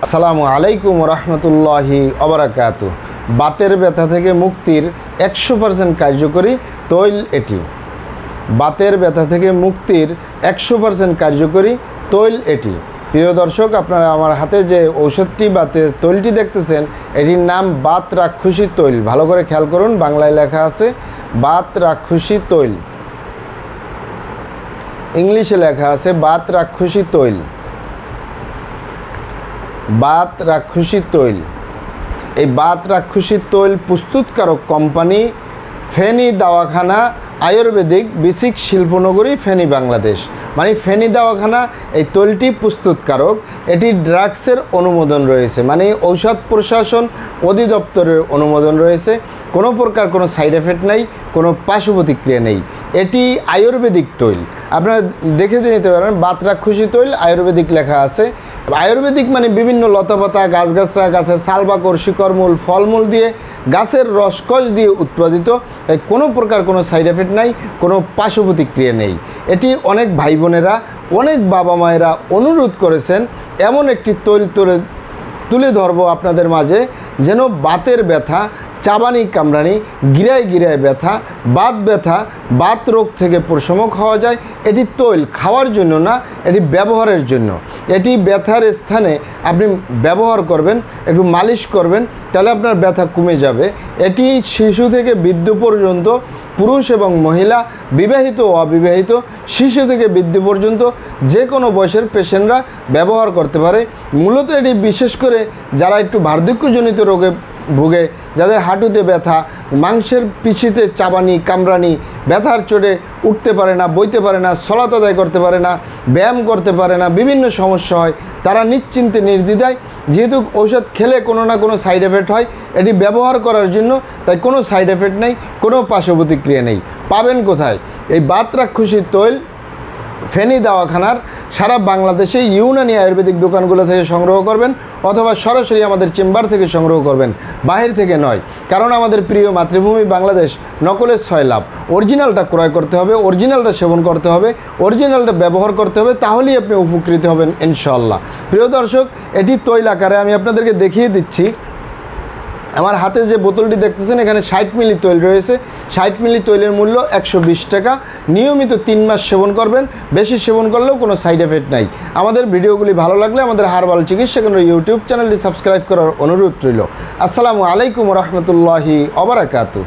আসসালামু আলাইকুম রহমতুল্লাহি ওবারাকাতু। বাতের ব্যথা থেকে মুক্তির 100% কার্যকরী তৈল এটি। বাতের ব্যথা থেকে মুক্তির 100% কার্যকরী তৈল এটি। প্রিয় দর্শক, আপনারা আমার হাতে যে ঔষধটি বাতের তৈলটি দেখতেছেন, এটির নাম বাত রাক্ষসী তৈল। ভালো করে খেয়াল করুন, বাংলায় লেখা আছে বাত রাক্ষসী তৈল, ইংলিশে লেখা আছে বাত রাক্ষসী তৈল। বাত রাক্ষসী তৈল, এই বাত রাক্ষসী তৈল প্রস্তুতকারক কোম্পানি ফেনী দাওয়াখানা আয়ুর্বেদিক বিসিক শিল্পনগরী, ফেনী, বাংলাদেশ। মানে ফেনী দাওয়াখানা এই তৈলটি প্রস্তুতকারক। এটি ড্রাগসের অনুমোদন রয়েছে, মানে ঔষধ প্রশাসন অধিদপ্তরের অনুমোদন রয়েছে। কোনো প্রকার কোনো সাইড এফেক্ট নেই, কোনো পার্শ্ব প্রতিক্রিয়া নেই। এটি আয়ুর্বেদিক তৈল, আপনারা দেখে নিতে পারেন। বাত রাক্ষসী তৈল আয়ুর্বেদিক লেখা আছে। আয়ুর্বেদিক মানে বিভিন্ন লতাপাতা, গাছগাছরা, গাছের ছালবাকড়, শিকড়মূল, ফলমূল দিয়ে, গাছের রসকস দিয়ে উৎপাদিত। তাই কোনো প্রকার কোনো সাইড এফেক্ট নাই, কোনো পার্শ্ব প্রতিক্রিয়া নেই। এটি অনেক ভাই বোনেরা, অনেক বাবা মায়েরা অনুরোধ করেছেন এমন একটি তৈল তুলে ধরবো আপনাদের মাঝে, যেন বাতের ব্যথা, চাবানি কামড়ানি, গিরায় গিরায় ব্যথা, বাত ব্যথা, বাত রোগ থেকে প্রশমক হওয়া যায়। এটি তৈল খাওয়ার জন্য না, এটি ব্যবহারের জন্য। এটি ব্যথার স্থানে আপনি ব্যবহার করবেন, একটু মালিশ করবেন, তাহলে আপনার ব্যথা কমে যাবে। এটি শিশু থেকে বৃদ্ধ পর্যন্ত, পুরুষ এবং মহিলা, বিবাহিত ও অবিবাহিত, শিশু থেকে বৃদ্ধ পর্যন্ত যে কোনো বয়সের পেশেন্টরা ব্যবহার করতে পারে। মূলত এটি বিশেষ করে যারা একটু বার্ধক্যজনিত রোগে ভুগে, যাদের হাঁটুতে ব্যথা, মাংসের পিছিতে চাবানি কামড়ানি, ব্যথার চোটে উঠতে পারে না, বইতে পারে না, সলাত আদায় করতে পারে না, ব্যায়াম করতে পারে না, বিভিন্ন সমস্যা হয়, তারা নিশ্চিন্তে নির্দ্বিধায়, যেহেতু ঔষধ খেলে কোনো না কোনো সাইড এফেক্ট হয়, এটি ব্যবহার করার জন্য, তাই কোনো সাইড এফেক্ট নেই, কোনো পার্শ্ব প্রতিক্রিয়া নেই। পাবেন কোথায়? এই বাত রাক্ষসী তৈল ফেনী দাওয়াখানার সারা বাংলাদেশে ইউনানি আয়ুর্বেদিক দোকানগুলো থেকে সংগ্রহ করবেন, অথবা সরাসরি আমাদের চেম্বার থেকে সংগ্রহ করবেন, বাহির থেকে নয়। কারণ আমাদের প্রিয় মাতৃভূমি বাংলাদেশ, নকলের ছয় লাভ। অরিজিনালটা ক্রয় করতে হবে, অরিজিনালটা সেবন করতে হবে, অরিজিনালটা ব্যবহার করতে হবে, তাহলেই আপনি উপকৃত হবেন ইনশাআল্লাহ। প্রিয় দর্শক, এটি তৈল আকারে আমি আপনাদেরকে দেখিয়ে দিচ্ছি। আমার হাতে যে বোতলটি দেখতেছেন, এখানে 60 মিলি তৈল রয়েছে। 60 মিলি তৈলের মূল্য 120 টাকা। নিয়মিত 3 মাস সেবন করবেন, বেশি সেবন করলেও কোনো সাইড এফেক্ট নাই। আমাদের ভিডিওগুলি ভালো লাগলে আমাদের হারবাল চিকিৎসা কেন্দ্র ইউটিউব চ্যানেলটি সাবস্ক্রাইব করার অনুরোধ রইল। আসসালামু আলাইকুম রহমতুল্লাহি ওবারাকাতু।